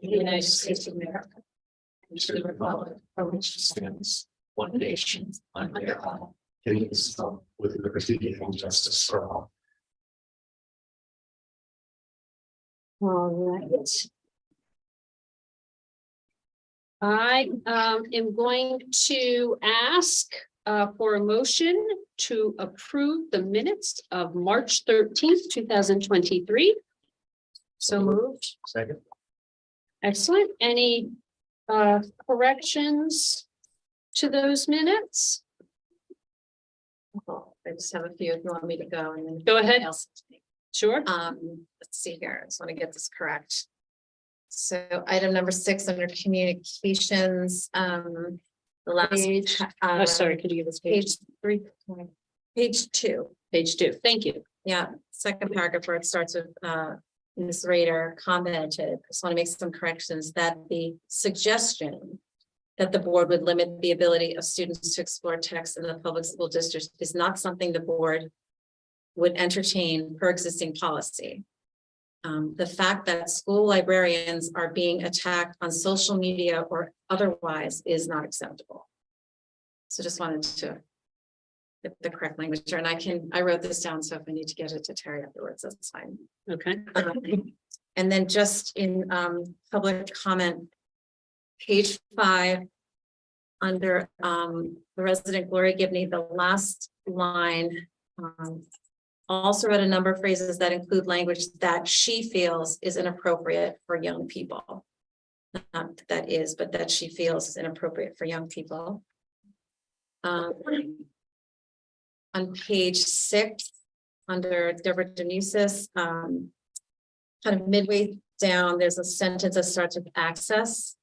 the United States of America, and to the republic for which it stands, one nation, under God, indivisible, with liberty and justice for all. All right. I am going to ask for a motion to approve the minutes of March 13th, 2023. So moved. Second. Excellent. Any corrections to those minutes? I just have a few if you want me to go and then. Go ahead. Sure. Let's see here. I just want to get this correct. So item number 6 under communications, the last Page, oh, sorry, could you give us page 3, page 2. Page 2. Thank you. Yeah, second paragraph where it starts with Ms. Rader commented, I just want to make some corrections that the suggestion that the board would limit the ability of students to explore text in the public school district is not something the board would entertain per existing policy. The fact that school librarians are being attacked on social media or otherwise is not acceptable. So just wanted to get the correct language there, and I wrote this down, so if I need to get it to Terry afterwards, that's fine. Okay. And then just in public comment, page 5, under the resident Gloria Gibney, the last line, also read a number of phrases that include language that she feels is inappropriate for young people. Not that is, but that she feels is inappropriate for young people. On page 6, under Deborah Denises, kind of midway down, there's a sentence that starts with access.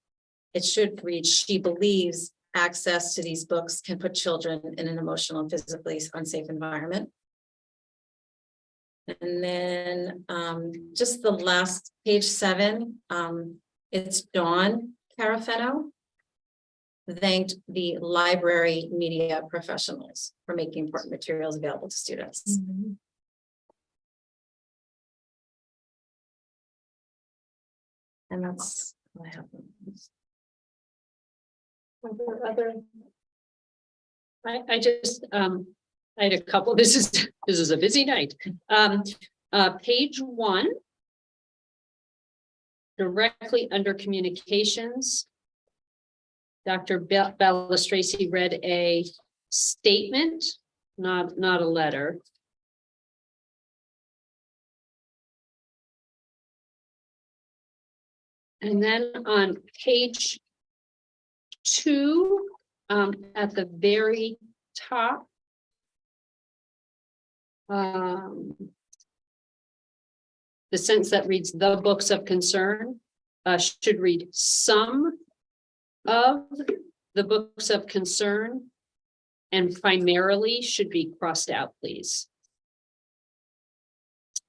It should read, she believes access to these books can put children in an emotional and physically unsafe environment. And then just the last page 7, it's Dawn Carafeno thanked the library media professionals for making important materials available to students. And that's what I have. I just I had a couple. This is a busy night. Page 1, directly under communications, Dr. Balistraci read a statement, not a letter. And then on page 2, at the very top, the sentence that reads the books of concern should read some of the books of concern, and primarily should be crossed out, please.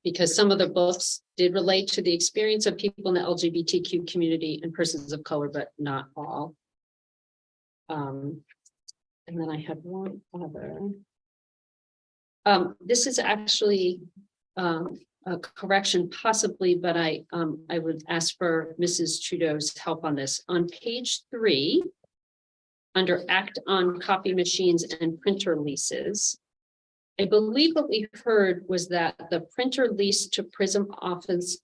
Because some of the books did relate to the experience of people in the LGBTQ community and persons of color, but not all. And then I had one other. This is actually a correction possibly, but I would ask for Mrs. Trudeau's help on this. On page 3, under Act on Copy Machines and Printer Leases, I believe what we heard was that the printer lease to Prism Office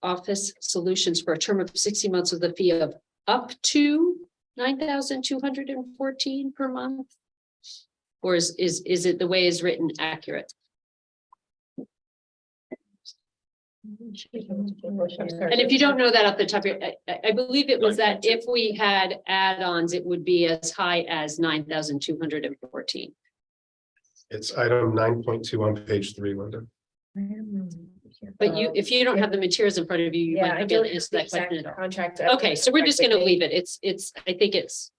Solutions for a term of 60 months with a fee of up to $9,214 per month. Or is it the way it's written accurate? And if you don't know that off the top of your, I believe it was that if we had add-ons, it would be as high as 9,214. It's item 9.2 on page 3, Linda. But if you don't have the materials in front of you, you might not be able to answer that question at all. Contract. Okay, so we're just going to leave it. I think it's.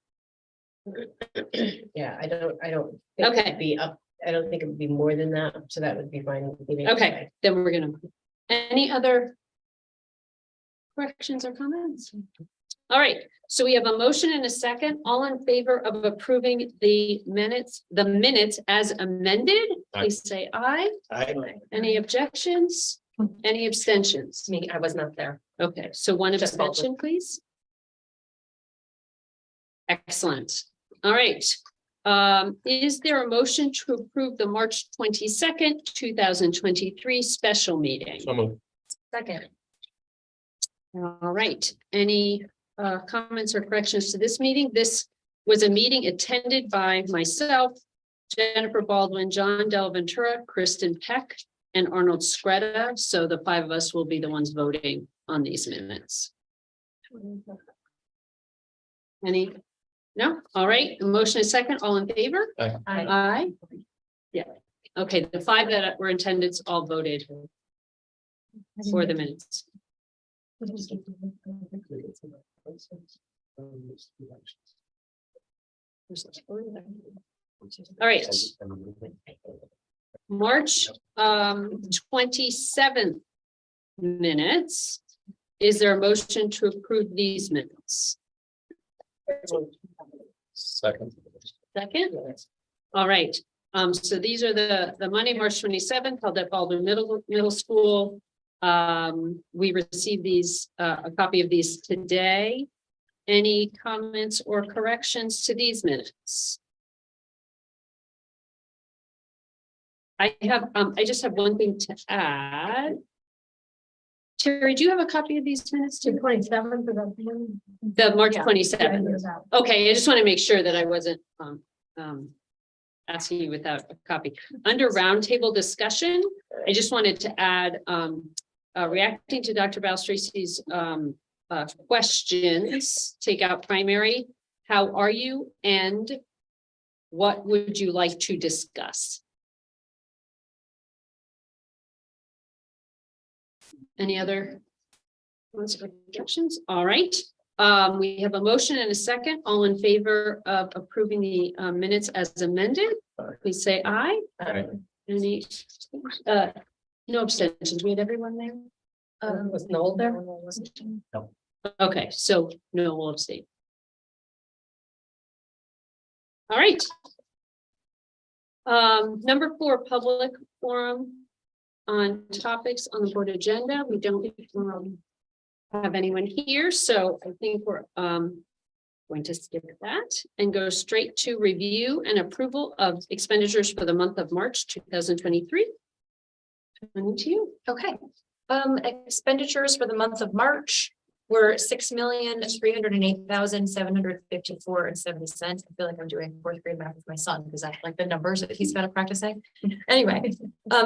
Yeah, I don't. Think Okay. it would be up. I don't think it would be more than that, so that would be fine. Okay, then we're gonna. Any other corrections or comments? All right, so we have a motion and a second. All in favor of approving the minutes as amended, please say aye. Any objections? Any abstentions? Me, I was not there. Okay, so one Just abstention, please. Excellent. All right. Is there a motion to approve the March 22nd, 2023 special meeting? So moved. Second. All right. Any comments or corrections to this meeting? This was a meeting attended by myself, Jennifer Baldwin, John Del Ventura, Kristen Peck, and Arnold Scretta. So the 5 of us will be the ones voting on these minutes. Any? No? All right. The motion is second. All in favor? Aye. Aye. Yeah. Okay. The 5 that were intended all voted for the minutes. All right. March 27th minutes. Is there a motion to approve these minutes? Second. Second? All right. So these are the Monday, March 27th, held at Baldwin Middle School. We received these, a copy of these today. Any comments or corrections to these minutes? I just have one thing to add. Terry, do you have a copy of these minutes too? 27th. The March 27th. Okay, I just want to make sure that I wasn't asking you without a copy. Under roundtable discussion, I just wanted to add, reacting to Dr. Balstracy's questions, take out primary, how are you, and what would you like to discuss? Any other objections? All right. We have a motion and a second. All in favor of approving the minutes as amended, please say aye. Aye. Any, no abstentions. We had everyone there. Was Noel there? No. Okay, so no will abstain. All right. Number 4, public forum on topics on the board agenda. We don't have anyone here, so I think we're going to skip that and go straight to review and approval of expenditures for the month of March 2023. To Okay, expenditures for the month of March were $6,308,754.70. I feel like I'm doing 4th grade math with my son because I like the numbers that he's got to practicing. Anyway,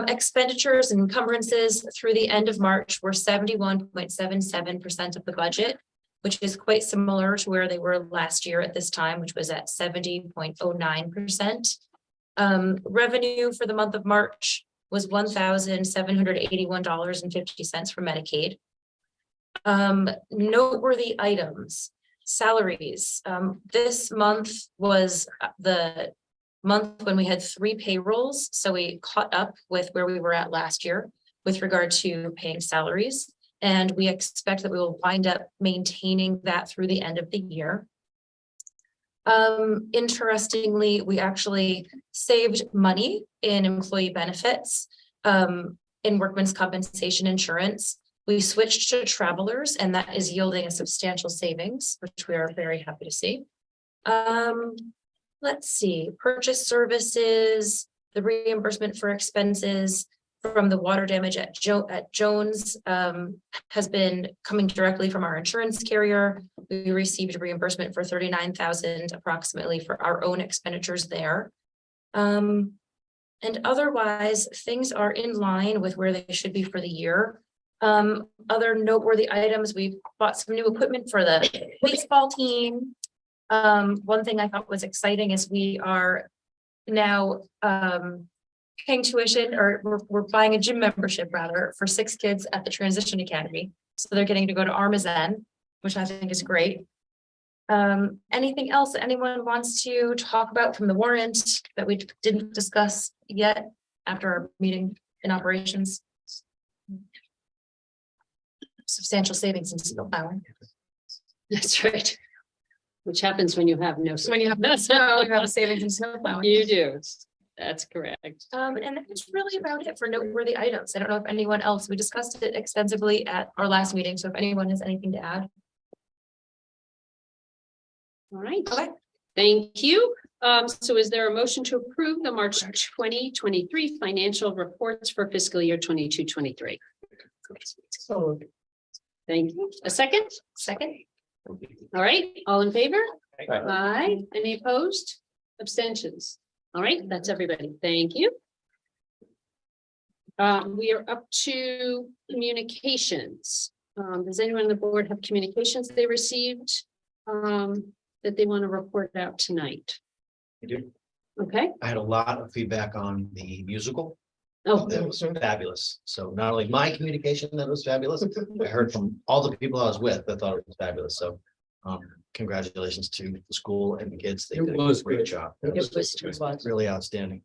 expenditures and encumbrances through the end of March were 71.77% of the budget, which is quite similar to where they were last year at this time, which was at 70.09%. Revenue for the month of March was $1,781.50 for Medicaid. Noteworthy items, salaries. This month was the month when we had 3 payrolls. So we caught up with where we were at last year with regard to paying salaries. And we expect that we will wind up maintaining that through the end of the year. Interestingly, we actually saved money in employee benefits, in workman's compensation insurance. We switched to travelers, and that is yielding a substantial savings, which we are very happy to see. Let's see, purchase services, the reimbursement for expenses from the water damage at Jones has been coming directly from our insurance carrier. We received a reimbursement for $39,000 approximately for our own expenditures there. And otherwise, things are in line with where they should be for the year. Other noteworthy items, we bought some new equipment for the baseball team. One thing I thought was exciting is we are now paying tuition, or we're buying a gym membership rather for 6 kids at the Transition Academy. So they're getting to go to Armazan, which I think is great. Anything else that anyone wants to talk about from the warrant that we didn't discuss yet after our meeting in operations? Substantial savings in snow plowing. That's right. Which happens when you have no. When you have no snow, you have a savings in snow plowing. You do. That's correct. And that's really about it for noteworthy items. I don't know if anyone else, we discussed it extensively at our last meeting. So if anyone has anything to add. All right. Okay. Thank you. So is there a motion to approve the March 2023 financial reports for fiscal year 22-23? So Thank you. A second? Second. All right, all in favor? Aye. Aye. Any opposed? Abstentions? All right, that's everybody. Thank you. We are up to communications. Does anyone on the board have communications they received that they want to report out tonight? I do. Okay. I had a lot of feedback on the musical. Oh, That was fabulous. So not only my communication that was fabulous, I heard from all the people I was with that thought it was fabulous. So congratulations to the school and the kids. They did a great job. It was really outstanding.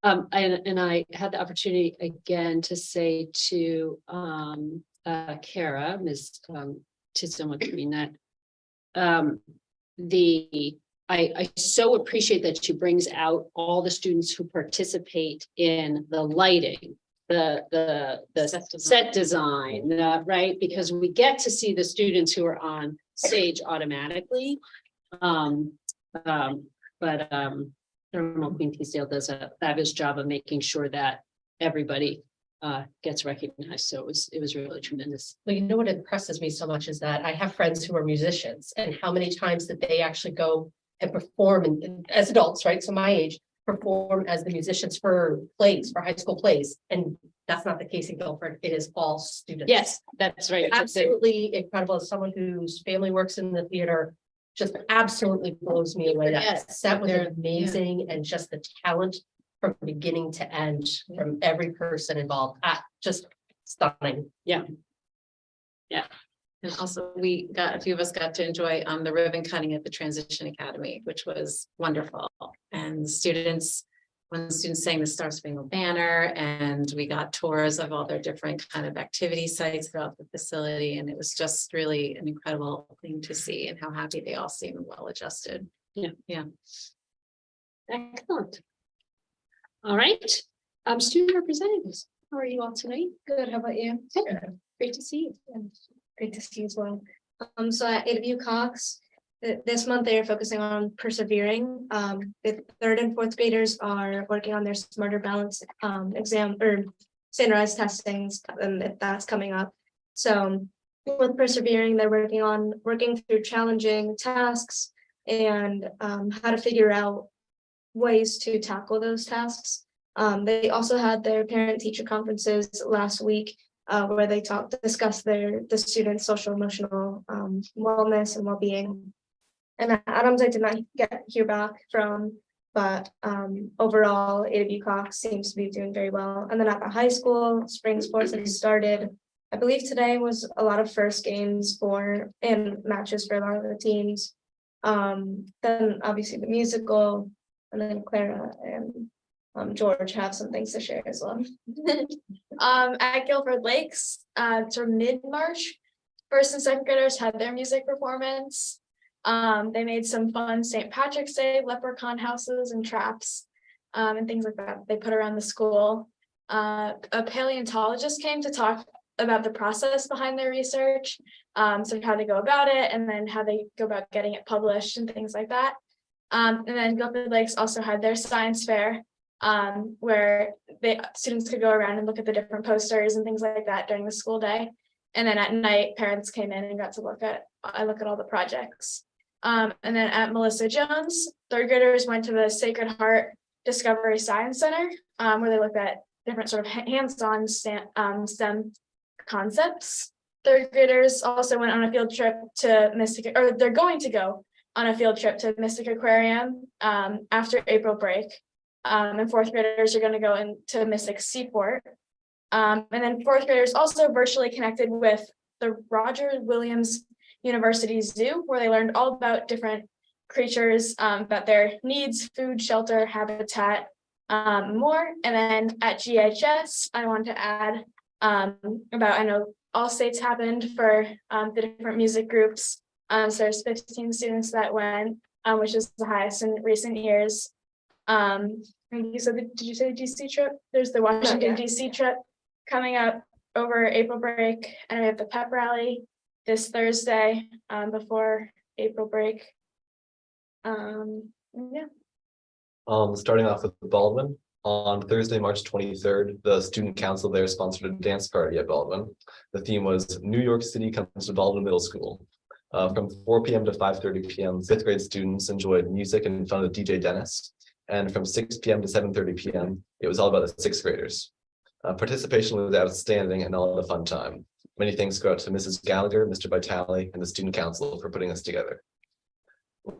and I had the opportunity again to say to Kara, Ms. Tisdale would mean that. I so appreciate that she brings out all the students who participate in the lighting, the set design, right? Because we get to see the students who are on stage automatically. Thermal Queen Teasdale does a fabulous job of making sure that everybody gets recognized. So it was really tremendous. Well, you know what impresses me so much is that I have friends who are musicians, and how many times that they actually go and perform as adults, right? So my age, perform as the musicians for plays, for high school plays. And that's not the case in Guilford. It is all students. Yes, that's right. Absolutely incredible. As someone whose family works in the theater, just absolutely blows me away. Yes, That was they're- amazing, and just the talent from beginning to end, from every person involved, just stunning. And also, a few of us got to enjoy the ribbon cutting at the Transition Academy, which was wonderful. And students, when the students sang the Star Spangled Banner, and we got tours of all their different kind of activity sites throughout the facility. And it was just really an incredible thing to see, and how happy they all seemed, and well adjusted. Excellent. All right, student representatives, how are you all tonight? Good, how about you? Great to see you. Great to see you as well. So at AW Cox, this month they are focusing on persevering. The third and fourth graders are working on their Smarter Balance exam or standardized testings, and that's coming up. So with persevering, they're working through challenging tasks and how to figure out ways to tackle those tasks. They also had their parent-teacher conferences last week, where they discussed the students' social emotional wellness and well-being. And Adams, I did not hear back from, but overall, AW Cox seems to be doing very well. And then at the high school, spring sports have started. I believe today was a lot of first games and matches for a lot of the teams. Then obviously the musical, and then Clara and George have some things to share as well. At Guilford Lakes, sort of mid-March, first and second graders had their music performance. They made some fun St. Patrick's Day leprechaun houses and traps, and things like that they put around the school. A paleontologist came to talk about the process behind their research, so how they go about it, and then how they go about getting it published and things like that. And then Guilford Lakes also had their science fair, where students could go around and look at the different posters and things like that during the school day. And then at night, parents came in and got to look at all the projects. And then at Melissa Jones, third graders went to the Sacred Heart Discovery Science Center, where they looked at different sort of hands-on STEM concepts. Third graders also went on a field trip to Mystic, or they're going to go on a field trip to Mystic Aquarium after April break. And fourth graders are going to go into Mystic Seaport. And then fourth graders also virtually connected with the Roger Williams University Zoo, where they learned all about different creatures, about their needs, food, shelter, habitat, more. And then at GHS, I want to add about, I know all states happened for the different music groups. So there's 15 students that went, which is the highest in recent years. And you said, did you say the DC trip? There's the Washington DC trip coming up over April break, and we have the pep rally this Thursday before April break. Yeah. Starting off with Baldwin, on Thursday, March 23rd, the student council there sponsored a dance party at Baldwin. The theme was New York City comes to Baldwin Middle School. From 4 p.m. to 5:30 p.m., fifth grade students enjoyed music and fun with DJ Dennis. And from 6 p.m. to 7:30 p.m., it was all about the sixth graders. Participation was outstanding and all a fun time. Many thanks go out to Mrs. Gallagher, Mr. Vitale, and the student council for putting this together.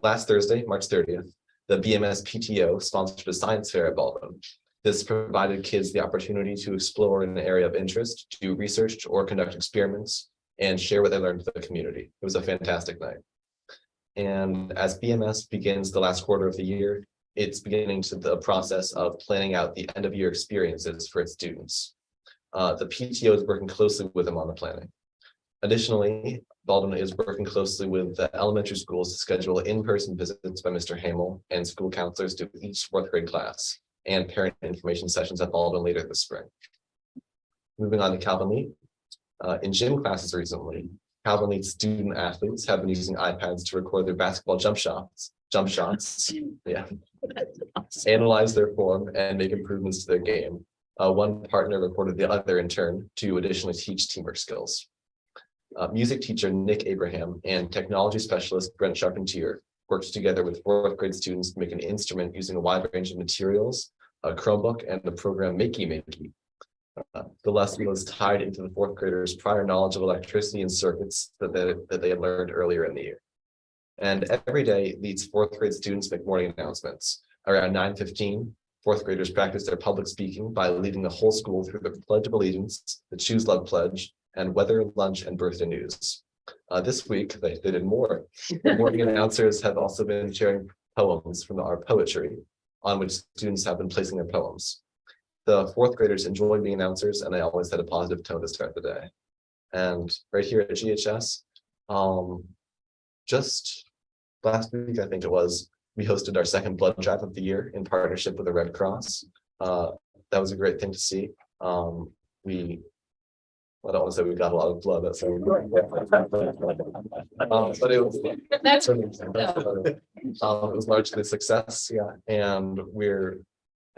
Last Thursday, March 30th, the BMS PTO sponsored a science fair at Baldwin. This provided kids the opportunity to explore an area of interest, do research or conduct experiments, and share what they learned with the community. It was a fantastic night. And as BMS begins the last quarter of the year, it's beginning to the process of planning out the end of year experiences for its students. The PTO is working closely with them on the planning. Additionally, Baldwin is working closely with the elementary schools to schedule in-person visits by Mr. Hamel and school counselors to each fourth grade class and parent information sessions at Baldwin later this spring. Moving on to Calvin Lee. In gym classes recently, Calvin Lee student athletes have been using iPads to record their basketball jump shots, yeah, analyze their form and make improvements to their game. One partner recorded the other in turn to additionally teach teamwork skills. Music teacher Nick Abraham and technology specialist Brent Charpentier worked together with fourth grade students to make an instrument using a wide range of materials, a Chromebook, and the program Makey. The lesson was tied into the fourth graders' prior knowledge of electricity and circuits that they had learned earlier in the year. And every day, these fourth grade students make morning announcements. Around 9:15, fourth graders practice their public speaking by leading the whole school through the Pledge of Allegiance, the Choose Love Pledge, and weather, lunch, and birthday news. This week, they did more. The morning announcers have also been sharing poems from our poetry, on which students have been placing their poems. The fourth graders enjoy being announcers, and they always had a positive tone to start the day. And right here at GHS, just last week, I think it was, we hosted our second blood drive of the year in partnership with the Red Cross. That was a great thing to see. I don't want to say we got a lot of blood, but it was That's it was largely a success, yeah. And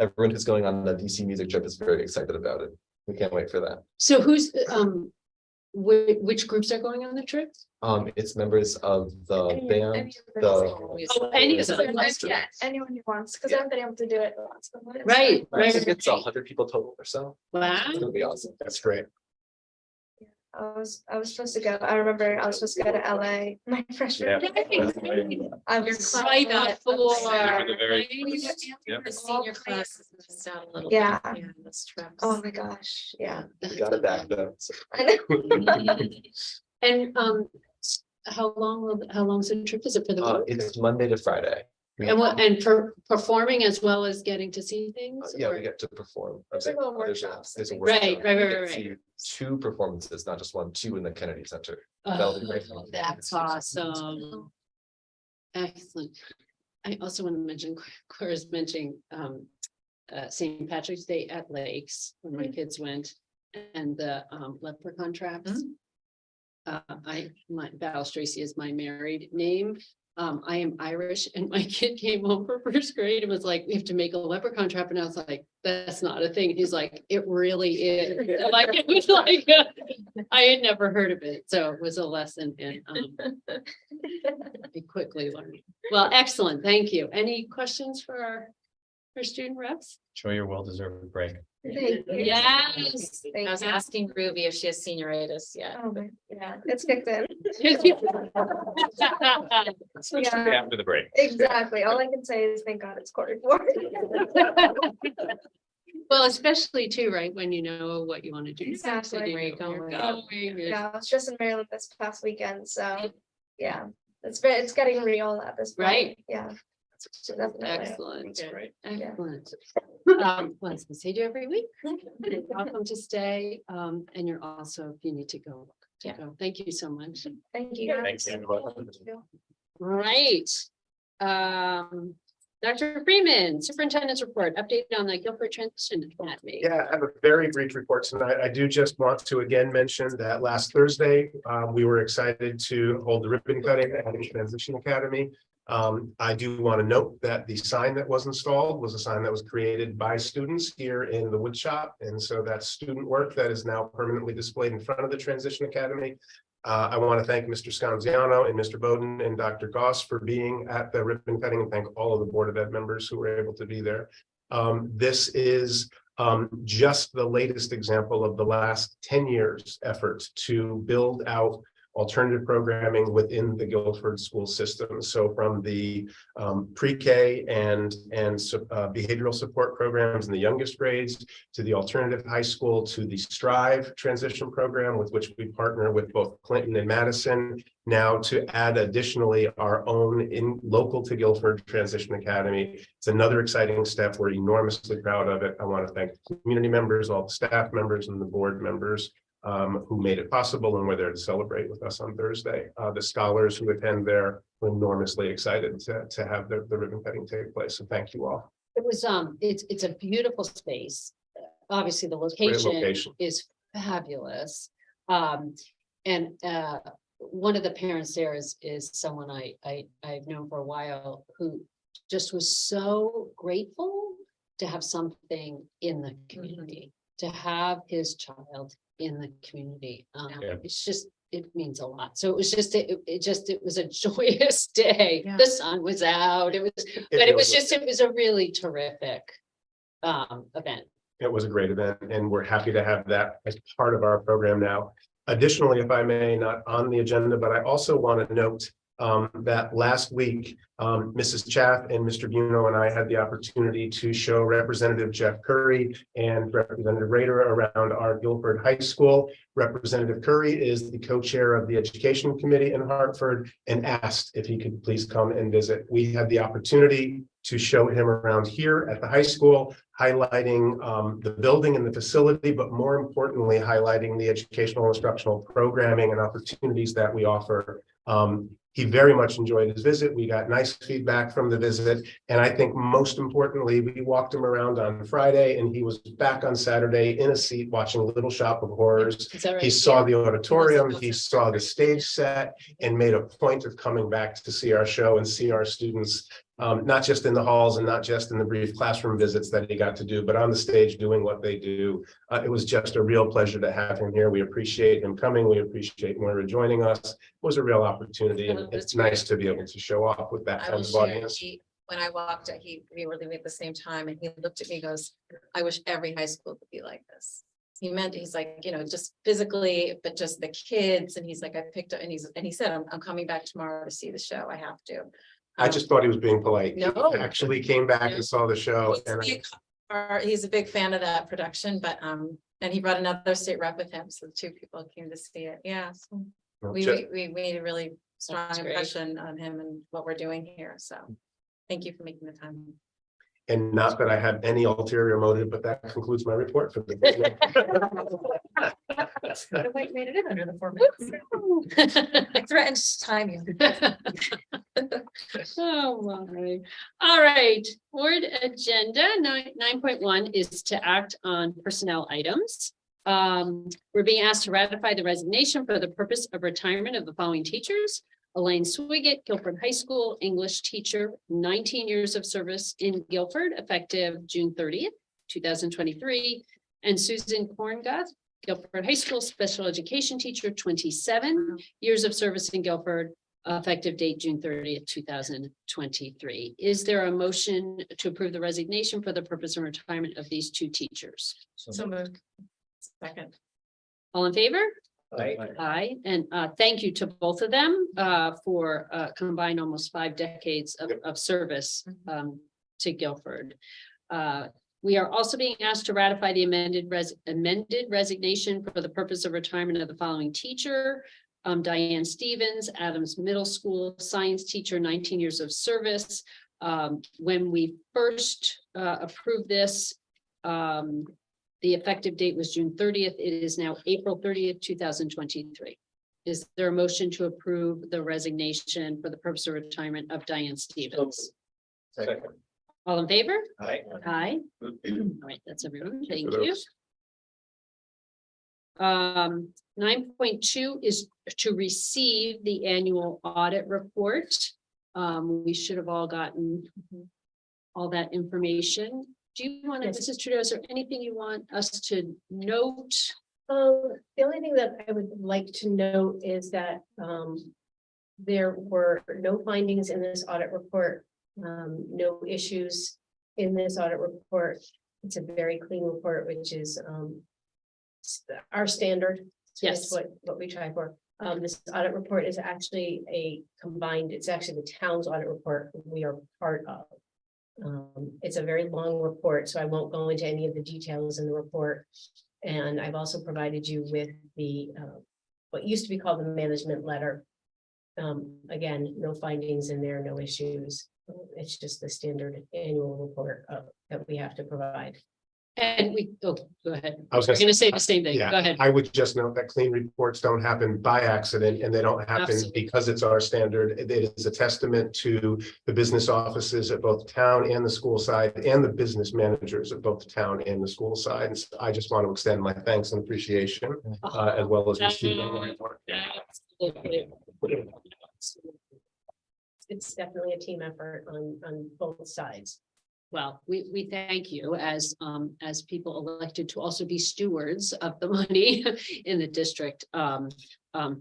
everyone who's going on the DC music trip is very excited about it. We can't wait for that. so who's which groups are going on the trip? It's members of the band, Any of them. Yeah, anyone who wants, because I haven't been able to do it. the last couple months. Right, I think right. it's 100 people total or so. Wow. It's gonna be awesome. That's great. I was supposed to go. I remember I was supposed to go to LA my freshman year. I was Right before. The senior class is missed out a little. Yeah. bit, this trip. Oh my gosh, yeah. We got it back though. So. I know. And how long's the trip? Is it for the week? It's Monday to Friday. And for performing as well as getting to see things? Yeah, or- we get to perform. There's like little workshops. There's a Right, workshop. right, We right, get right, to see two performances, not just one, two in the Kennedy Center. That'll be great. Oh, that's awesome. Excellent. I also want to mention, Claire's mentioning St. Patrick's Day at Lakes when my kids went, and the leprechaun traps. Val Tracy is my married name. I am Irish, and my kid came home for first grade and was like, we have to make a leprechaun trap. And I was like, that's not a thing. He's like, it really is. Like, it was like, I had never heard of it. So it was a lesson in I quickly learned. Well, excellent. Thank you. Any questions for our student reps? Enjoy your well-deserved break. Thank you. Yes. Thank I was you. asking Ruby if she has senioritis yet. Oh my, yeah, it's kicked in. Especially after the break. Exactly. All I can say is thank God it's quarter four. Well, especially too, right, when you know what you want to do. Exactly. So you Where you're know where going. you're going. Yeah, I was just in Maryland this past weekend, so yeah, it's getting real at this point. Right. Yeah. So definitely. Excellent. Great. Excellent. Well, as we say to every week, you're welcome to stay. And you're also, if you need to go. Thank you so much. Thank you. Thanks, everyone. Right. Dr. Freeman, Superintendent's Report, update on the Guilford Transition Academy. Yeah, I have a very brief report tonight. I do just want to again mention that last Thursday, we were excited to hold the ribbon cutting at the Transition Academy. I do want to note that the sign that was installed was a sign that was created by students here in the wood shop. And so that's student work that is now permanently displayed in front of the Transition Academy. I want to thank Mr. Scanziano and Mr. Bowden and Dr. Goss for being at the ribbon cutting, and thank all of the Board of Ed members who were able to be there. This is just the latest example of the last 10 years effort to build out alternative programming within the Guilford school system. So from the pre-K and behavioral support programs in the youngest grades, to the alternative high school, to the Strive transition program with which we partner with both Clinton and Madison, now to add additionally our own in local to Guilford Transition Academy. It's another exciting step. We're enormously proud of it. I want to thank the community members, all the staff members and the board members who made it possible and were there to celebrate with us on Thursday. The scholars who attend there were enormously excited to have the ribbon cutting take place. So thank you all. It was, it's a beautiful space. Obviously, the Great location is fabulous. And one of the parents there is someone I've known for a while who just was so grateful to have something in the community, to have his child in the community. It's just, it means a lot. So it was just, it was a joyous day. Yeah. The sun was out. It was a really terrific event. It was a great event, and we're happy to have that as part of our program now. Additionally, if I may, not on the agenda, but I also want to note that last week, Mrs. Chaff and Mr. Buno and I had the opportunity to show Representative Jeff Curry and Representative Rader around our Guilford High School. Representative Curry is the co-chair of the Education Committee in Hartford and asked if he could please come and visit. We had the opportunity to show him around here at the high school, highlighting the building and the facility, but more importantly, highlighting the educational and instructional programming and opportunities that we offer. He very much enjoyed his visit. We got nice feedback from the visit. And I think most importantly, we walked him around on Friday and he was back on Saturday in a seat watching Little Shop of Horrors. Is that right? He saw the auditorium, he saw the stage set, and made a point of coming back to see our show and see our students, not just in the halls and not just in the brief classroom visits that he got to do, but on the stage doing what they do. It was just a real pleasure to have him here. We appreciate him coming. We appreciate Moira joining us. It was a real opportunity, and it's nice to be able to show off with that I kind will of share, audience. when I walked, we were leaving at the same time, and he looked at me, and goes, I wish every high school could be like this. He's like, just physically, but just the kids. And he's like, I picked up, and he said, I'm coming back tomorrow to see the show. I have to. I just thought he was being polite. No. He actually came back and saw the show. He's a big fan of that production, but and he brought another state rep with him, so the two people came to see it. Yeah, so we made a really strong That's great. impression on him and what we're doing here. So thank you for making the time. And not that I have any ulterior motive, but that concludes my report for the day. Made it in under the 4 minutes. I threatened to time you. Oh my. All right, board agenda 9.1 is to act on personnel items. We're being asked to ratify the resignation for the purpose of retirement of the following teachers: Elaine Swigert, Guilford High School, English teacher, 19 years of service in Guilford, effective June 30th, 2023. And Susan Korngoth, Guilford High School, special education teacher, 27 years of service in Guilford, effective date June 30th, 2023. Is there a motion to approve the resignation for the purpose of retirement of these two teachers? So moved. Second. All in favor? Aye. Aye, and thank you to both of them for combined almost 5 decades of service to Guilford. We are also being asked to ratify the amended resignation for the purpose of retirement of the following teacher: Diane Stevens, Adams Middle School, science teacher, 19 years of service. When we first approved this, the effective date was June 30th. It is now April 30th, 2023. Is there a motion to approve the resignation for the purpose of retirement of Diane Stevens? Second. All in favor? Aye. Aye. All right, that's everyone. Thank for you. those. 9.2 is to receive the annual audit report We should have all gotten all that information. Do you want to, Yes. Mrs. Trudeau, is there anything you want us to note? The only thing that I would like to note is that there were no findings in this audit report, no issues in this audit report. It's a very clean report, which is our standard. So Yes. it's what we try for. This audit report is actually it's actually the town's audit report we are part of. It's a very long report, so I won't go into any of the details in the report. And I've also provided you with the, what used to be called the management letter. Again, no findings in there, no issues. It's just the standard annual report that we have to provide. And go ahead. I was We're going to say the same thing. Yeah, Go ahead. I would just note that clean reports don't happen by accident, and they don't happen Absolutely. because it's our standard. It is a testament to the business offices at both town and the school side, and the business managers at both the town and the school side. And so I just want to extend my thanks and appreciation, as well as receive the report. Absolutely. It's definitely a team effort on both sides. Well, we thank you as people elected to also be stewards of the money in the district,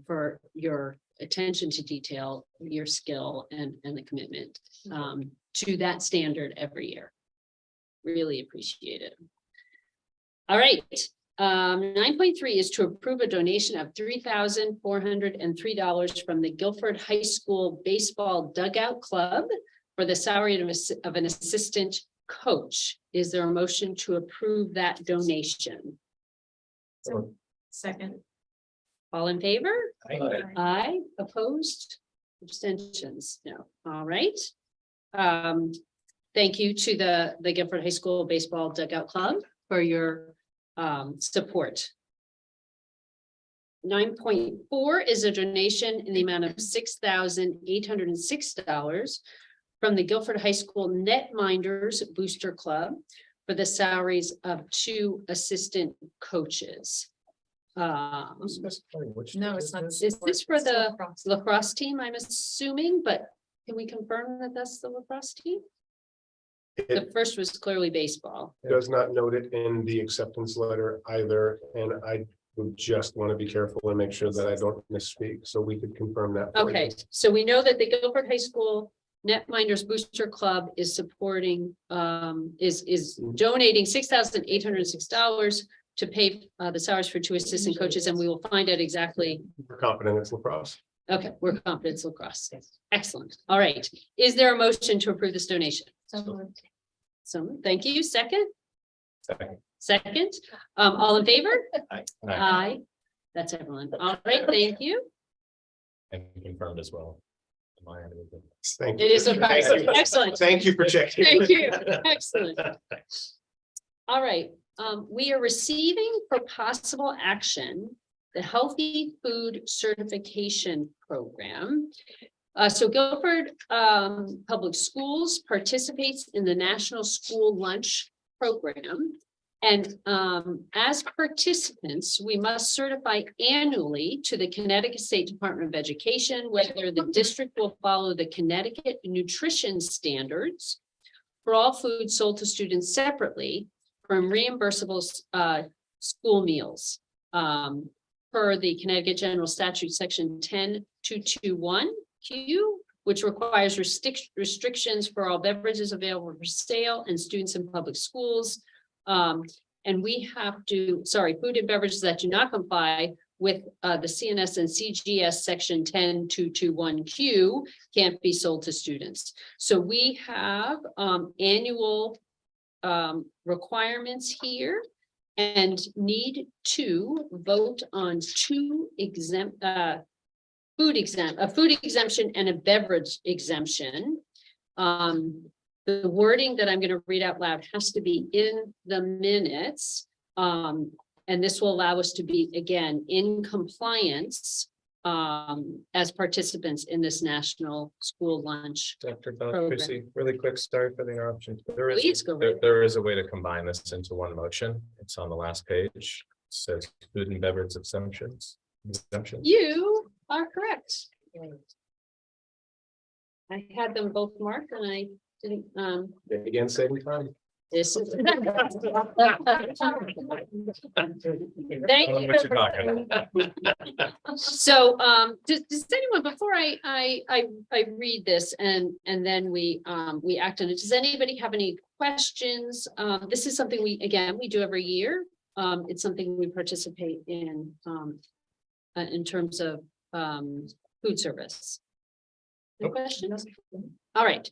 for your attention to detail, your skill and the commitment, to that standard every year. Really appreciate it. All right, 9.3 is to approve a donation of $3,403 from the Guilford High School Baseball Dugout Club for the salary of an assistant coach. Is there a motion to approve that donation? Second. All in favor? Aye. Aye, opposed, abstentions, no, all right. Thank you to the Guilford High School Baseball Dugout Club for your support. 9.4 is a donation in the amount of $6,806 from the Guilford High School Netminders Booster Club for the salaries of 2 assistant coaches. No, it's not. Is this for the lacrosse team, I'm assuming, but can we confirm that that's the lacrosse team? The It first was clearly baseball. does not note it in the acceptance letter either, and I would just want to be careful and make sure that I don't misspeak, so we could confirm that. for you. Okay, so we know that the Guilford High School Netminders Booster Club is supporting, is donating $6,806 to pay the salaries for 2 assistant coaches, and we will find out exactly. We're confident it's lacrosse. Okay, we're confident it's lacrosse. Excellent. All right. Is there a motion to approve this donation? So thank you. Second? Second. All in favor? Aye. That's everyone. All right, thank you. And confirmed as well. My end of it. Thank you. It is excellent. Thank you for checking. Thank you. Excellent. All right, we are receiving for possible action the Healthy Food Certification Program. So Guilford Public Schools participates in the National School Lunch Program. And as participants, we must certify annually to the Connecticut State Department of Education whether the district will follow the Connecticut nutrition standards for all food sold to students separately from reimbursable school meals. Per the Connecticut General Statute, Section 10221Q, which requires restrictions for all beverages available for sale and students in public schools. And we have to, food and beverages that do not comply with the CNS and CGS Section 10221Q can't be sold to students. So we have annual requirements here and need to vote on 2 food exemption and a beverage exemption. The wording that I'm going to read out loud has to be in the minutes. And this will allow us to be, again, in compliance as participants in this national school lunch. Dr. Program. Chrissy, really quick, sorry for the interruption. Please go right There is a way to combine this into one motion. It's on the last page. It says food and beverage exemptions. You are correct. I had them both marked and I didn't, Again, saving time. this is. Thank I don't know what you're talking you. So, does anyone, before I read this and then we act on it, does anybody have any questions? This is something we do every year. It's something we participate in terms of, food service. No questions? All right.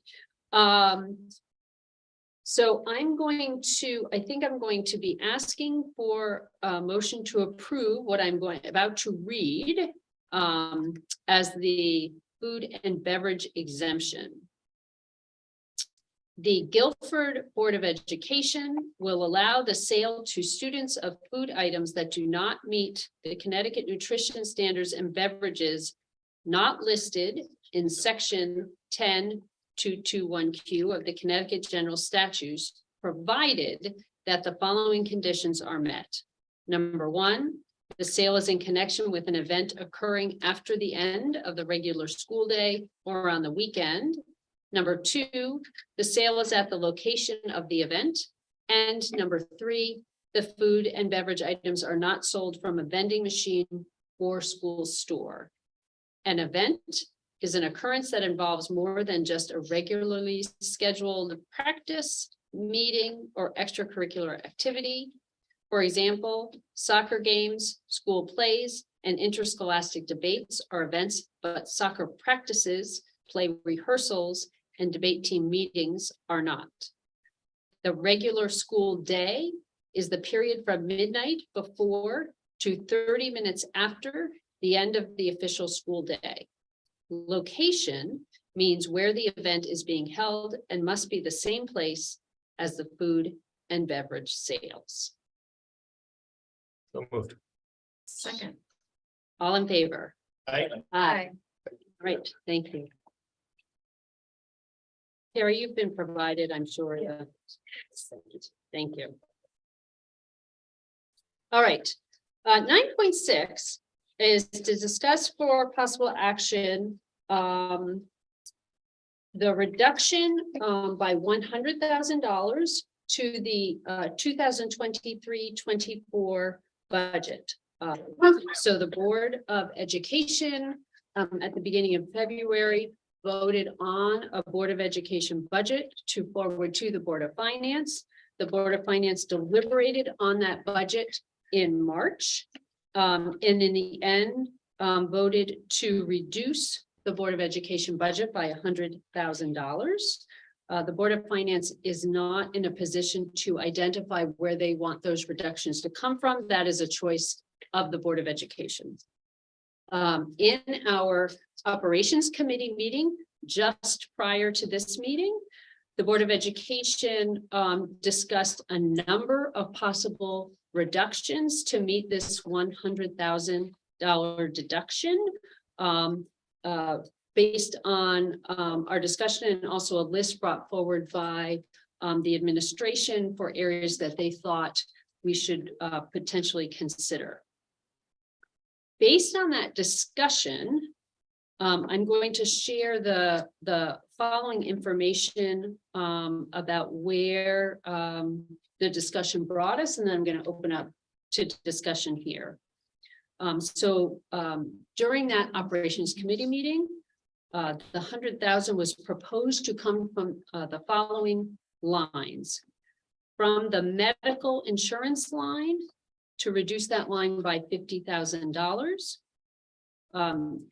So I think I'm going to be asking for a motion to approve what I'm about to read as the food and beverage exemption. The Guilford Board of Education will allow the sale to students of food items that do not meet the Connecticut nutrition standards and beverages not listed in section 10.221Q of the Connecticut General Statutes, provided that the following conditions are met. Number one, the sale is in connection with an event occurring after the end of the regular school day or on the weekend. Number two, the sale is at the location of the event. And number three, the food and beverage items are not sold from a vending machine or school store. An event is an occurrence that involves more than just a regularly scheduled practice, meeting, or extracurricular activity. For example, soccer games, school plays, and interscholastic debates are events, but soccer practices, play rehearsals, and debate team meetings are not. The regular school day is the period from midnight before to 30 minutes after the end of the official school day. Location means where the event is being held and must be the same place as the food and beverage sales. So moved. Second. All in favor? Aye. Aye. Right, thank you. Carrie, you've been provided, I'm sure. Thank you. All right, 9.6 is to discuss for possible action the reduction by $100,000 to the 2023-24 budget. So the Board of Education at the beginning of February voted on a Board of Education budget to forward to the Board of Finance. The Board of Finance deliberated on that budget in March. And in the end, voted to reduce the Board of Education budget by $100,000. The Board of Finance is not in a position to identify where they want those reductions to come from. That is a choice of the Board of Education. In our Operations Committee meeting, just prior to this meeting, the Board of Education discussed a number of possible reductions to meet this $100,000 deduction based on our discussion, and also a list brought forward by the administration for areas that they thought we should potentially consider. Based on that discussion, I'm going to share the following information about where the discussion brought us, and then I'm going to open up to discussion here. During that Operations Committee meeting, the $100,000 was proposed to come from the following lines. From the medical insurance line, to reduce that line by $50,000.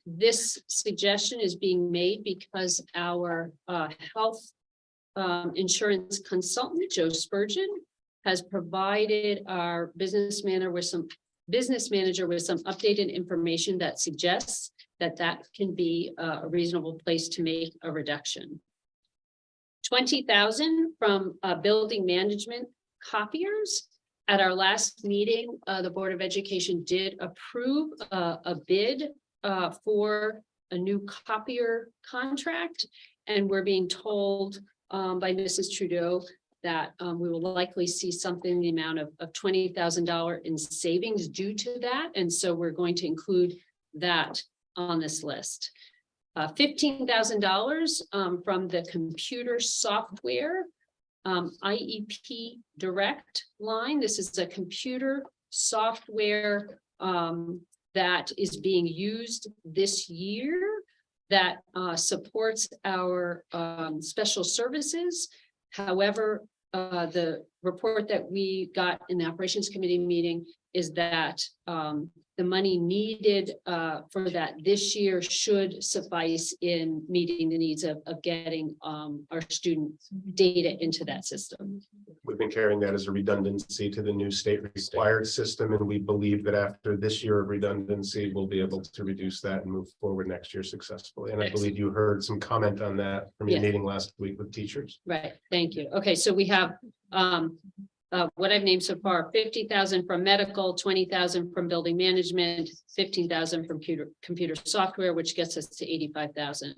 This suggestion is being made because our health insurance consultant, Joe Spurgeon, has provided our business manager with some updated information that suggests that that can be a reasonable place to make a reduction. $20,000 from building management copiers. At our last meeting, the Board of Education did approve a bid for a new copier contract. And we're being told by Mrs. Trudeau that we will likely see something in the amount of $20,000 in savings due to that. And so we're going to include that on this list. $15,000 from the computer software IEP Direct line. This is a computer software that is being used this year that supports our special services. However, the report that we got in the operations committee meeting is that the money needed for that this year should suffice in meeting the needs of getting our student data into that system. We've been carrying that as a redundancy to the new state required system, and we believe that after this year of redundancy, we'll be able to reduce that and move forward next year successfully. And I believe you heard some comment on that from your Yeah. meeting last week with teachers. Right, thank you. Okay, so we have what I've named so far, 50,000 from medical, 20,000 from building management, 15,000 from computer software, which gets us to 85,000.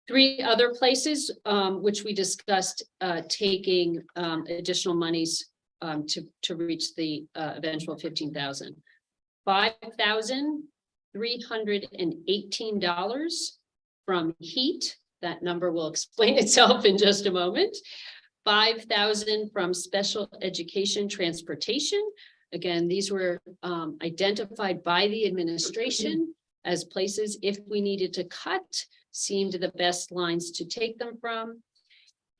Three other places which we discussed taking additional monies to reach the eventual 15,000. $5,318 from heat. That number will explain itself in just a moment. 5,000 from special education transportation. Again, these were identified by the administration as places, if we needed to cut, seemed the best lines to take them from.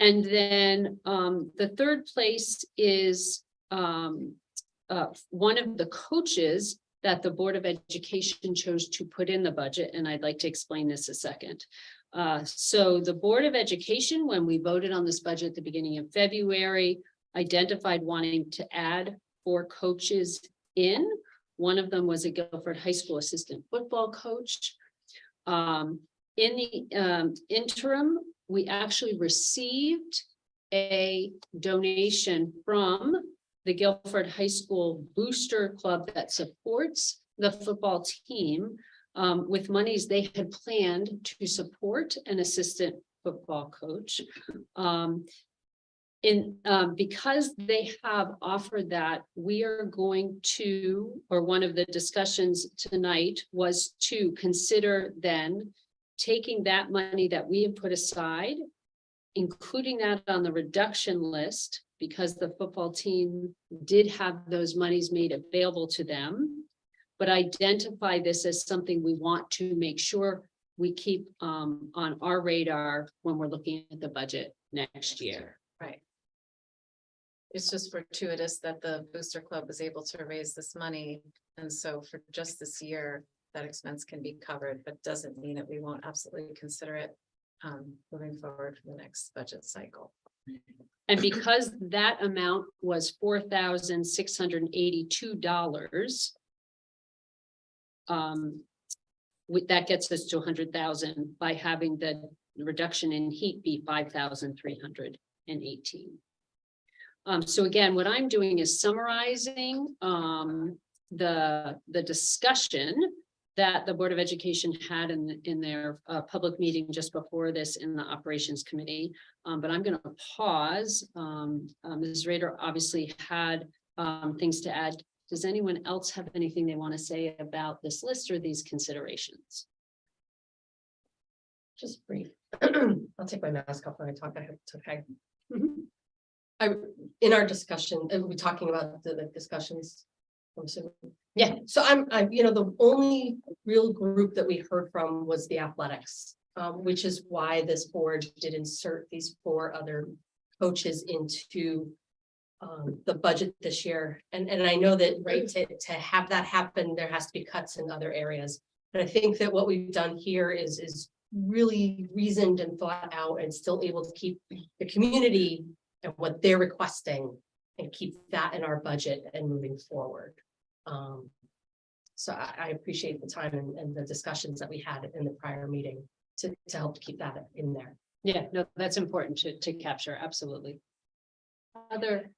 And then the third place is one of the coaches that the Board of Education chose to put in the budget, and I'd like to explain this a second. So the Board of Education, when we voted on this budget at the beginning of February, identified wanting to add 4 coaches in. One of them was a Guilford High School assistant football coach. In the interim, we actually received a donation from the Guilford High School Booster Club that supports the football team with monies they had planned to support an assistant football coach. Because they have offered that, we are going to, or one of the discussions tonight was to consider then taking that money that we have put aside, including that on the reduction list, because the football team did have those monies made available to them, but identify this as something we want to make sure we keep on our radar when we're looking at the budget next year. Right. It's just fortuitous that the Booster Club was able to raise this money. And so for just this year, that expense can be covered, but doesn't mean that we won't absolutely consider it moving forward for the next budget cycle. And because that amount was $4,682, that gets us to 100,000 by having the reduction in heat be 5,318. So again, what I'm doing is summarizing the discussion that the Board of Education had in their public meeting just before this in the Operations Committee. But I'm going to pause. Mrs. Rader obviously had things to add. Does anyone else have anything they want to say about this list or these considerations? Just brief. I'll take my mask off when I talk. I have to hang. In our discussion, and we're talking about the discussions. I'm assuming. Yeah, so I'm the only real group that we heard from was the athletics, which is why this board did insert these 4 other coaches into the budget this year. And I know that, right, to have that happen, there has to be cuts in other areas. But I think that what we've done here is really reasoned and thought out and still able to keep the community and what they're requesting and keep that in our budget and moving forward. So I appreciate the time and the discussions that we had in the prior meeting to help keep that in there. Yeah, no, that's important to capture. Absolutely. Other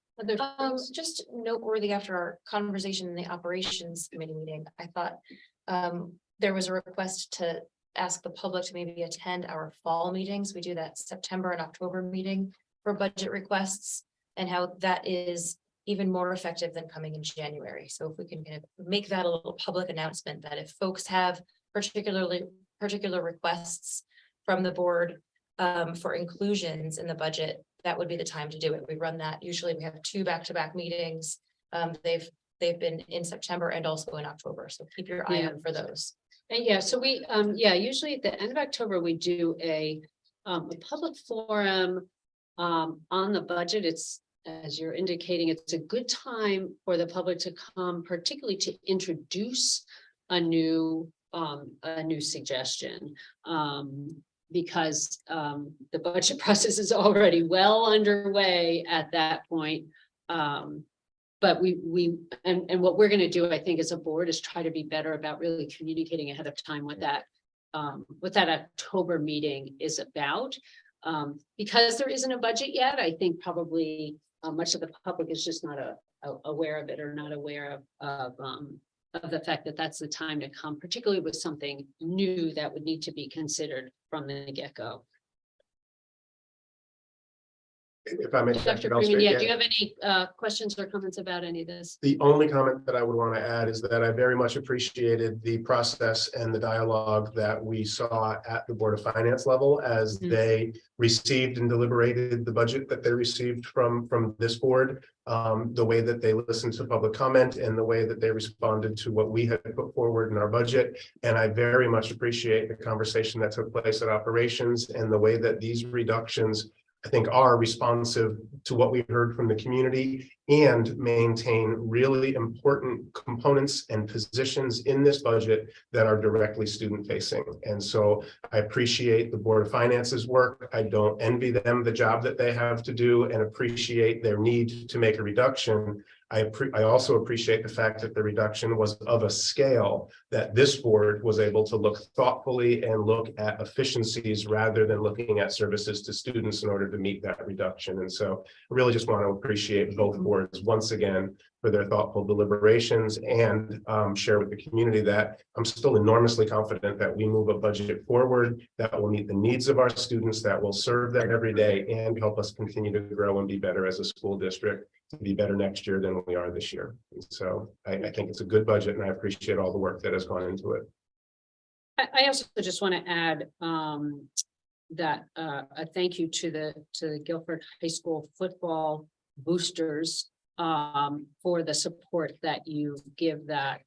Just noteworthy after our conversation in the Operations Committee meeting, I thought there was a request to ask the public to maybe attend our fall meetings. We do that September and October meeting for budget requests, and how that is even more effective than coming in January. So if we can kind of make that a little public announcement that if folks have particularly particular requests from the board for inclusions in the budget, that would be the time to do it. We run that. Usually we have 2 back-to-back meetings. They've been in September and also in October. So keep your eye Yeah. out for those. And yeah, so we, usually at the end of October, we do a public forum on the budget. It's, as you're indicating, it's a good time for the public to come, particularly to introduce a new suggestion. Because the budget process is already well underway at that point. But and what we're going to do, I think, as a board is try to be better about really communicating ahead of time what that October meeting is about. Because there isn't a budget yet, I think probably much of the public is just not aware of it, or not aware of the fact that that's the time to come, particularly with something new that would need to be considered from the get-go. If I may. Dr. Freeman, yeah, do you have any questions or comments about any of this? The only comment that I would want to add is that I very much appreciated the process and the dialogue that we saw at the Board of Finance level as they received and deliberated the budget that they received from this board. The way that they listened to public comment and the way that they responded to what we had put forward in our budget. And I very much appreciate the conversation that took place at operations and the way that these reductions, I think, are responsive to what we heard from the community and maintain really important components and positions in this budget that are directly student facing. And so I appreciate the Board of Finance's work. I don't envy them the job that they have to do and appreciate their need to make a reduction. I also appreciate the fact that the reduction was of a scale that this board was able to look thoughtfully and look at efficiencies rather than looking at services to students in order to meet that reduction. And so I really just want to appreciate both boards once again for their thoughtful deliberations and share with the community that I'm still enormously confident that we move a budget forward that will meet the needs of our students, that will serve them every day and help us continue to grow and be better as a school district, to be better next year than we are this year. And so I think it's a good budget and I appreciate all the work that has gone into it. I also just want to add that a thank you to the Guilford High School football boosters for the support that you give that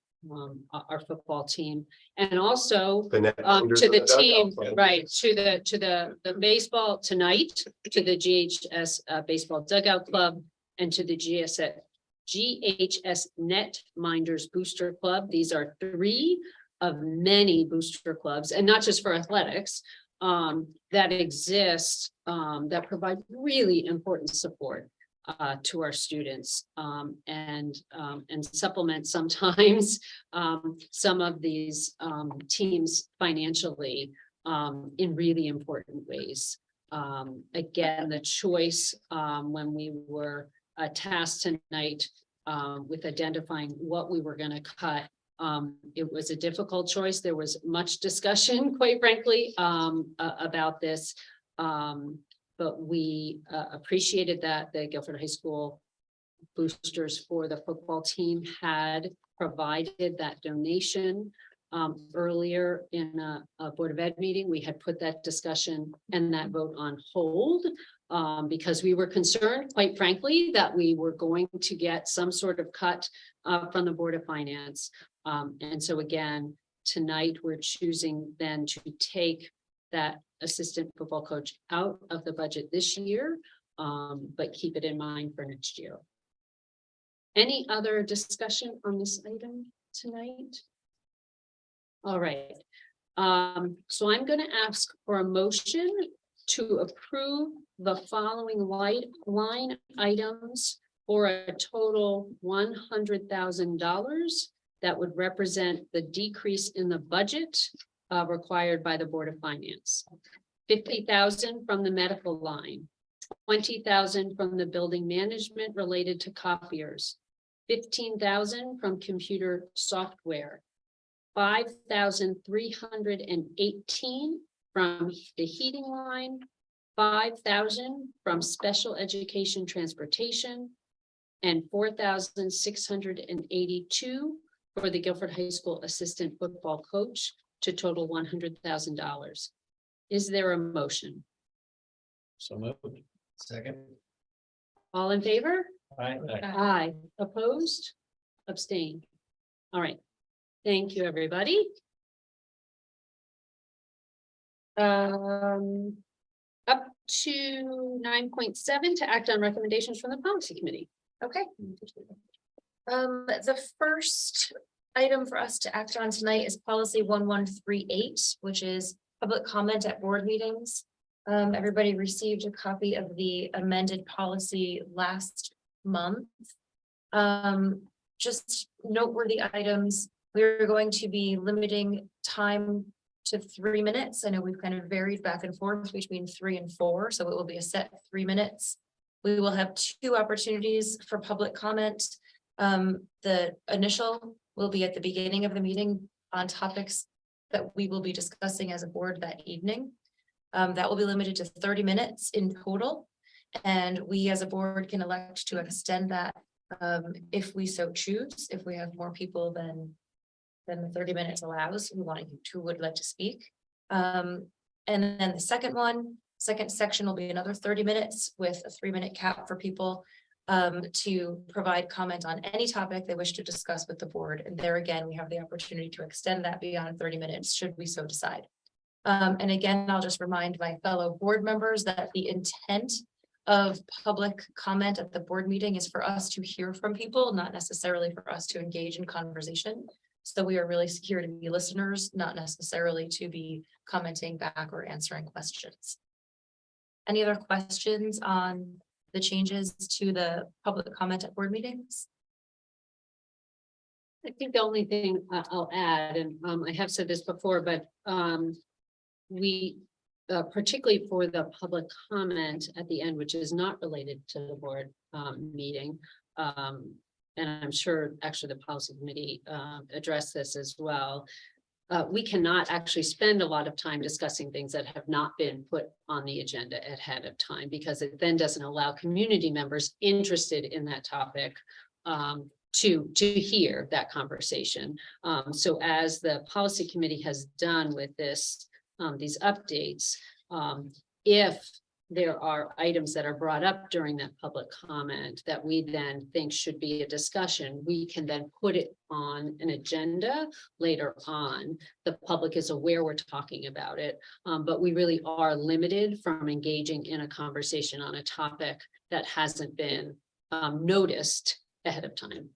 our football team, and also to the team, right, to the baseball tonight, to the GHS baseball dugout club, and to the GHS Net Minders Booster Club. These are 3 of many booster clubs, and not just for athletics, that exist, that provide really important support to our students, and supplement sometimes some of these teams financially in really important ways. Again, the choice when we were tasked tonight with identifying what we were going to cut, it was a difficult choice. There was much discussion, quite frankly, about this. But we appreciated that the Guilford High School boosters for the football team had provided that donation earlier in a Board of Ed meeting. We had put that discussion and that vote on hold because we were concerned, quite frankly, that we were going to get some sort of cut from the Board of Finance. And so again, tonight we're choosing then to take that assistant football coach out of the budget this year, but keep it in mind for next year. Any other discussion on this item tonight? All right. So I'm going to ask for a motion to approve the following line items for a total $100,000 that would represent the decrease in the budget required by the Board of Finance. $50,000 from the medical line, $20,000 from the building management related to copiers, $15,000 from computer software, $5,318 from the heating line, $5,000 from special education transportation, and $4,682 for the Guilford High School assistant football coach. to total $100,000. Is there a motion? So moved. Second. All in favor? Aye. Aye. Opposed? Abstain. All right. Thank you, everybody. Up to 9.7 to act on recommendations from the policy committee. Okay. The first item for us to act on tonight is policy 1138, which is public comment at board meetings. Everybody received a copy of the amended policy last month. Just noteworthy items, we're going to be limiting time to 3 minutes. I know we've kind of varied back and forth between 3 and 4, so it will be a set 3 minutes. We will have 2 opportunities for public comment. The initial will be at the beginning of the meeting on topics that we will be discussing as a board that evening. That will be limited to 30 minutes in total. And we as a board can elect to extend that if we so choose, if we have more people than the 30 minutes allows, who would like to speak. And then the second section will be another 30 minutes with a 3-minute cap for people to provide comment on any topic they wish to discuss with the board. And there again, we have the opportunity to extend that beyond 30 minutes should we so decide. And again, I'll just remind my fellow board members that the intent of public comment at the board meeting is for us to hear from people, not necessarily for us to engage in conversation. So we are really here to be listeners, not necessarily to be commenting back or answering questions. Any other questions on the changes to the public comment at board meetings? I think the only thing I'll add, and I have said this before, but we particularly for the public comment at the end, which is not related to the board meeting. And I'm sure actually the policy committee addressed this as well. We cannot actually spend a lot of time discussing things that have not been put on the agenda ahead of time, because it then doesn't allow community members interested in that topic to hear that conversation. So as the policy committee has done with this, these updates, if there are items that are brought up during that public comment that we then think should be a discussion, we can then put it on an agenda later on. The public is aware we're talking about it, but we really are limited from engaging in a conversation on a topic that hasn't been noticed ahead of time.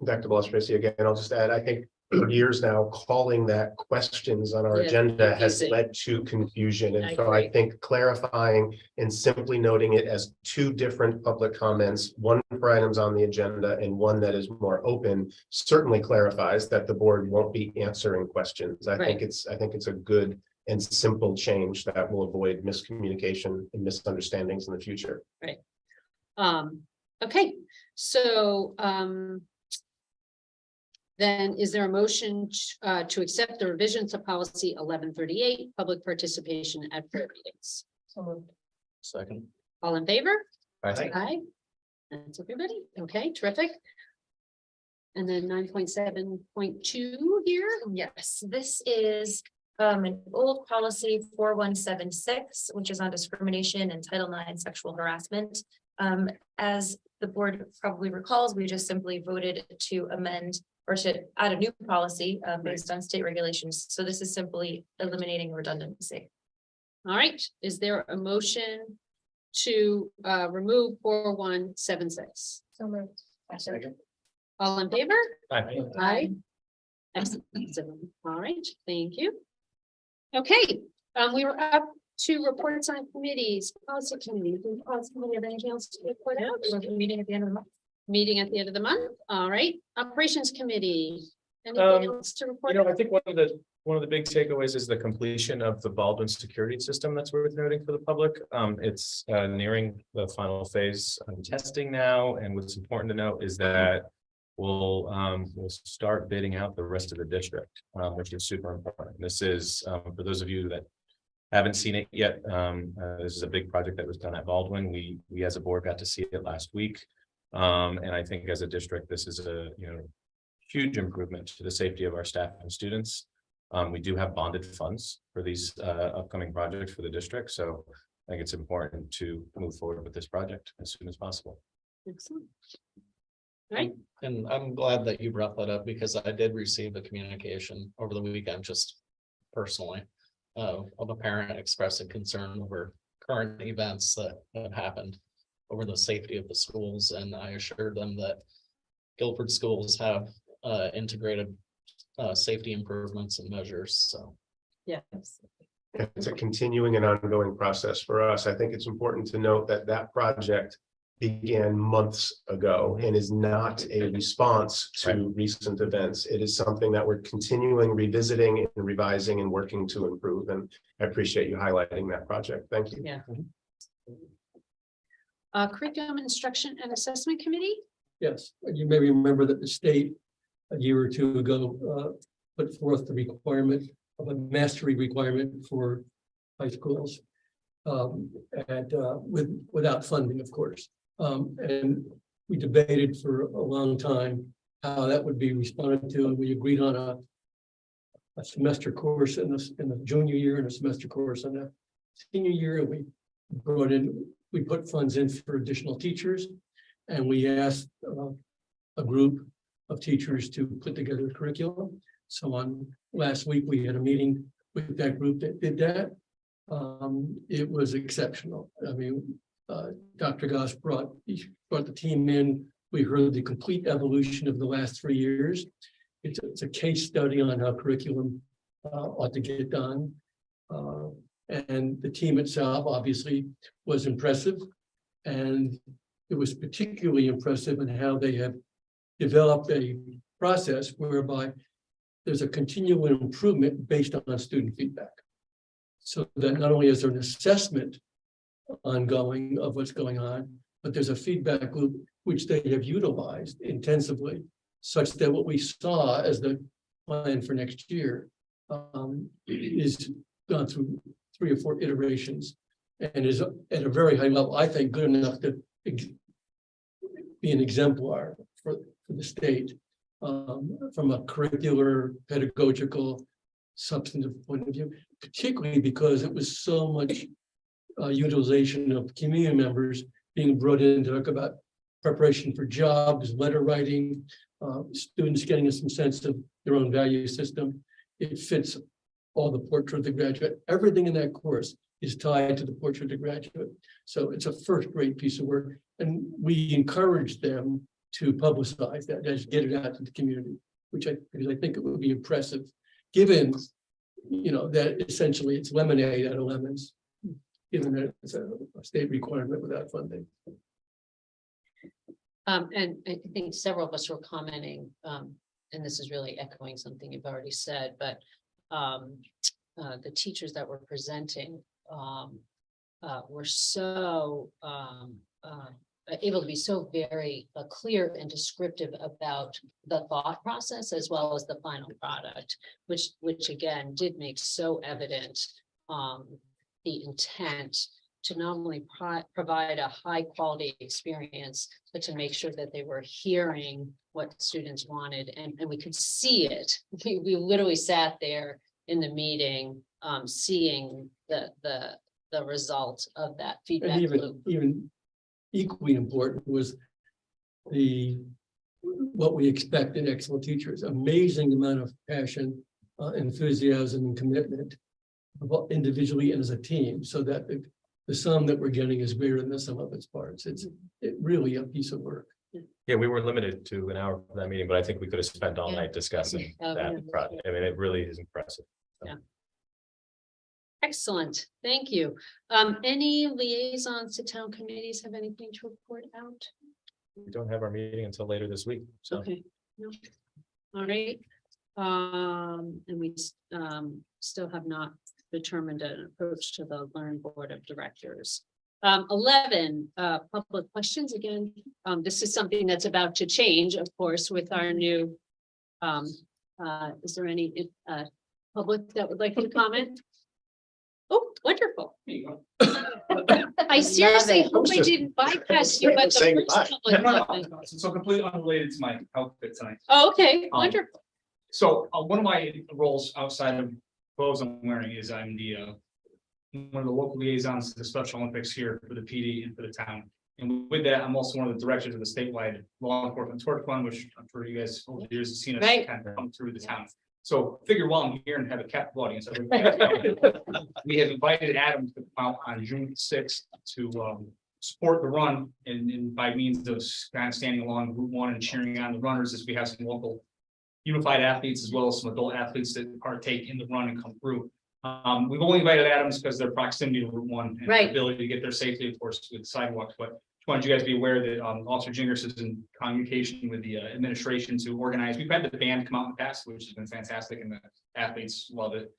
Dr. Bloss Tracy, again, I'll just add, I think for years now, calling that questions on our Yeah, agenda has confusing. led to confusion. I And so I agree. think clarifying and simply noting it as 2 different public comments, one for items on the agenda and one that is more open, certainly clarifies that the board won't be answering questions. I think it's a good and simple change that will avoid miscommunication and misunderstandings in the future. Okay, so then is there a motion to accept the revisions to policy 1138, public participation at board meetings? So moved. Second. All in favor? Aye. Aye. That's everybody. Okay, terrific. And then 9.7.2 here. Yes, this is an old policy 4176, which is on discrimination and Title IX sexual harassment. As the board probably recalls, we just simply voted to amend or to add a new policy based on state regulations. So this is simply eliminating redundancy. All right, is there a motion to remove 4176? So moved. Second. All in favor? Aye. Aye. Excellent. All right, thank you. Okay, we were up to reports on committees, policy committee. Do policy committee have anything else to report out? Meeting at the end of the month. Meeting at the end of the month. All right, operations committee. Anything else to report? I think one of the big takeaways is the completion of the Baldwin security system that's worth noting for the public. It's nearing the final phase of testing now, and what's important to note is that we'll start bidding out the rest of the district, which is super important. This is for those of you that haven't seen it yet. This is a big project that was done at Baldwin. We as a board got to see it last week. And I think as a district, this is a huge improvement to the safety of our staff and students. We do have bonded funds for these upcoming projects for the district, so I think it's important to move forward with this project as soon as possible. Excellent. Right, And I'm glad that you brought that up because I did receive a communication over the weekend, just personally, of a parent expressing concern over current events that have happened over the safety of the schools. And I assured them that Guilford schools have integrated safety improvements and measures. So yes. It's a continuing and ongoing process for us. I think it's important to note that that project began months ago and is not a response to recent events. It is something that we're continuing, revisiting and revising and working to improve. And I appreciate you highlighting that project. Thank you. Yeah. Curriculum Instruction and Assessment Committee? Yes, and you may remember that the state a year or two ago put forth the requirement of a mastery requirement for high schools. Without funding, of course. And we debated for a long time how that would be responded to, and we agreed on a semester course in the junior year and a semester course in the senior year. And we put funds in for additional teachers, and we asked a group of teachers to put together a curriculum. So on last week, we had a meeting with that group that did that. It was exceptional. I mean, Dr. Goss brought the team in. We heard the complete evolution of the last 3 years. It's a case study on how curriculum ought to get done. And the team itself obviously was impressive. And it was particularly impressive in how they have developed a process whereby there's a continual improvement based on student feedback. So that not only is there an assessment ongoing of what's going on, but there's a feedback loop which they have utilized intensively, such that what we saw as the plan for next year is gone through 3 or 4 iterations and is at a very high level, I think, good enough to be an exemplar for the state from a curricular, pedagogical, substantive point of view, particularly because it was so much utilization of community members being brought in to talk about preparation for jobs, letter writing, students getting some sense of their own value system. It fits all the portrait of the graduate. Everything in that course is tied to the portrait of the graduate. So it's a first-rate piece of work. And we encourage them to publicize that, just get it out to the community, because I think it would be impressive, given, that essentially it's lemonade out of lemons, given that it's a state requirement without funding. And I think several of us were commenting, and this is really echoing something you've already said, but the teachers that were presenting were so able to be so very clear and descriptive about the thought process as well as the final product, which again did make so evident the intent to not only provide a high quality experience, but to make sure that they were hearing what students wanted, and we could see it. We literally sat there in the meeting, seeing the result of that feedback. And loop. even equally important was what we expect in excellent teachers. Amazing amount of passion, enthusiasm, and commitment, both individually and as a team, so that the sum that we're getting is greater than the sum of its parts. It's really a piece of work. Yeah, we were limited to an hour for that meeting, but I think we could have spent all night discussing that project. I mean, it really is impressive. So. Yeah. Excellent, thank you. Any liaisons to town committees have anything to report out? We don't have our meeting until later this week, so. Okay, no. All right. And we still have not determined an approach to the Learn Board of Directors. 11, public questions. Again, this is something that's about to change, of course, with our new, is there any public that would like to comment? Oh, wonderful. I seriously hope I didn't bypass you at the Saying first goodbye. public comment. So completely unrelated to my outfit tonight. Oh, okay, wonderful. So one of my roles outside of clothes I'm wearing is I'm the one of the local liaisons to the Special Olympics here for the PD and for the town. And with that, I'm also one of the directors of the statewide law enforcement tort fund, which I'm sure you guys over the years have seen us Right. kind of come through the town. So figure while I'm here and have a captive audience, we have invited Adam to come out on June 6th to support the run and by means of kind of standing along Route 1 and cheering on the runners as we have some local unified athletes as well as some adult athletes that partake in the run and come through. We've only invited Adams because their proximity to Route 1 and Right. the ability to get there safely, of course, with sidewalks, but just wanted you guys to be aware that Officer Jingers is in communication with the administration to organize. We've had the band come out in the past, which has been fantastic, and the athletes love it.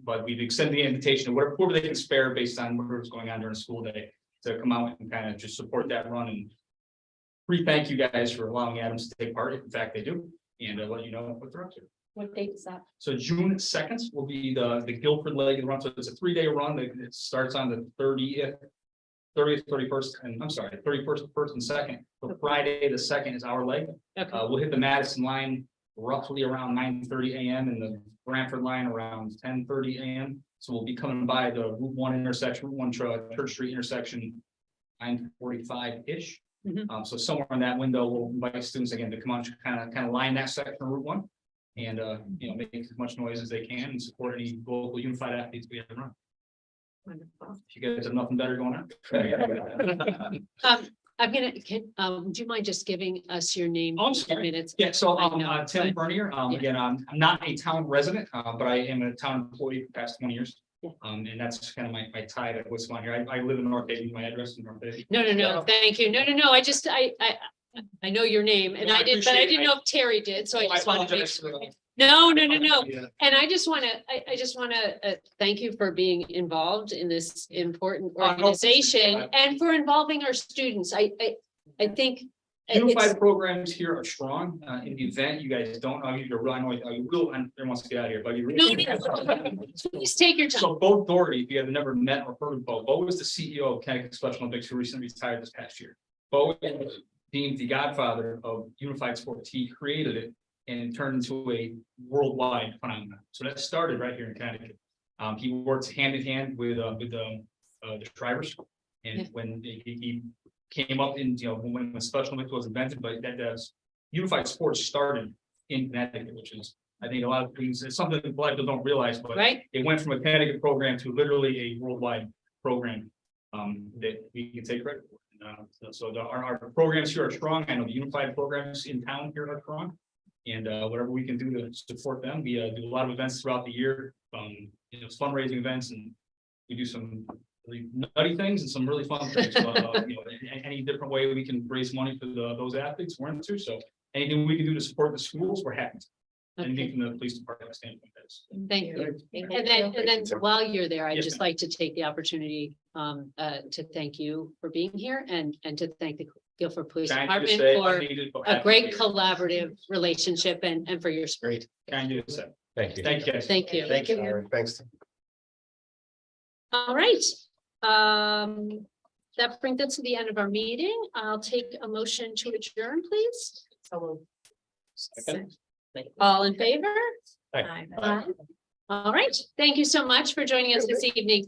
But we've extended the invitation to whatever they can spare based on whatever's going on during school day to come out and kind of just support that run and thank you guys for allowing Adams to take part, if in fact they do, and let you know what they're up to. What date is that? So June 2nd will be the Guilford leg run. So it's a 3-day run. It starts on the 30th, 31st, and I'm sorry, 31st, 1st, and 2nd. So Friday, the 2nd is our leg. Okay. We'll hit the Madison line roughly around 9:30 a.m. and the Brantford line around 10:30 a.m. So we'll be coming by the Route 1 intersection, Route 1 Church Street intersection, 9:45-ish. So somewhere in that window, we'll invite students again to come on, to kind of line that section of Route 1. And make as much noise as they can and support any local unified athletes we have run. Wonderful. If you guys have nothing better going on. I'm gonna, do you mind just giving us your name? Oh, I'm in sorry. minutes? Yeah, so I know, Tim but- Bernier, again, I'm not a town resident, but I am a town employee for the past 20 years. Yeah. And that's kind of my tie to what's going on here. I live in North Dayton, my address is North Dayton. No, thank you. No, I know your name and No, I I did, but I appreciate didn't it. know if Terry did, so I I just wanted to make apologize for sure. that. No. Yeah. And I just want to thank you for being involved in this important no, organization and for involving our students. I think Unified programs here are strong. In the event you guys don't know, you're real, I know you will, and everyone wants to get out of here, but you really. No, please take your time. So Bo Doherty, if you have never met or heard of Bo was the CEO of Connecticut Special Olympics who recently retired this past year. Bo is deemed the godfather of unified sports. He created it and turned into a worldwide phenomenon. So that started right here in Connecticut. He works hand in hand with the drivers. And Yeah. when he came up in, when the Special Olympics was invented, but that unified sports started in Connecticut, which is, I think a lot of things, it's something that a lot of people don't realize, but Right? it went from a Connecticut program to literally a worldwide program that we can take credit for. So our programs here are strong. I know the unified programs in town here are strong. And whatever we can do to support them, we do a lot of events throughout the year, fundraising events, and we do some really nutty things and some really fun things. But, any different way we can raise money for those athletes, we're into. So anything we can do to support the schools, we're happy. Anything from the police department standpoint. Thank you. Thank And you. then while you're there, I'd Yes, just like to take the opportunity to thank you for being here and to thank the Guilford Police Kind of Department say for unneeded, but a happy great to be collaborative relationship and for your spirit. here. Kind of say. Thank you. Thank you guys. Thank you. Thank you. All right, thanks. All right. That brings us to the end of our meeting. I'll take a motion to adjourn, please. So Second. All in favor? Aye. All right. Thank you so much for joining us this evening.